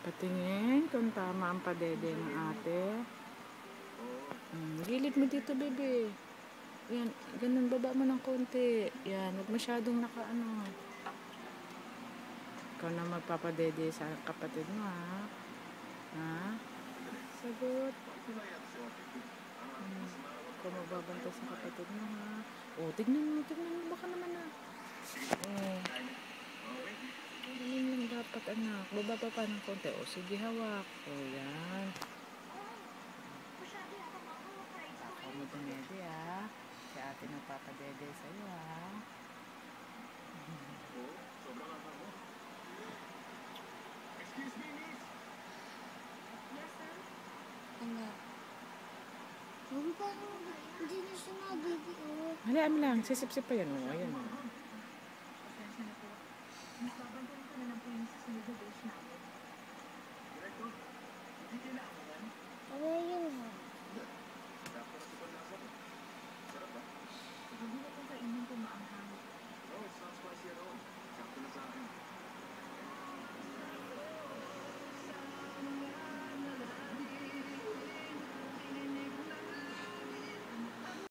Patingin kung tama ang padede ng ate. Gilid mo dito, bebe. Yan, ganun, baba mo ng konti. Yan, huwag masyadong nakaano. Ikaw na magpapadede sa kapatid mo, ha? Ha? Sagot. Ikaw magbabantay sa kapatid mo, ha? O, tignan mo, baka naman na. Ganun lang dapat, anak. Baba pa ng konti. O, sige, hawak. O, yan. Ako mo dumede, ha? Si ate nagpapadede sa'yo, ha? Ano? Huwag pa, hindi na siya nabibigyan. Halaan mo lang, sisip-sip pa yan, o. Ayan, o.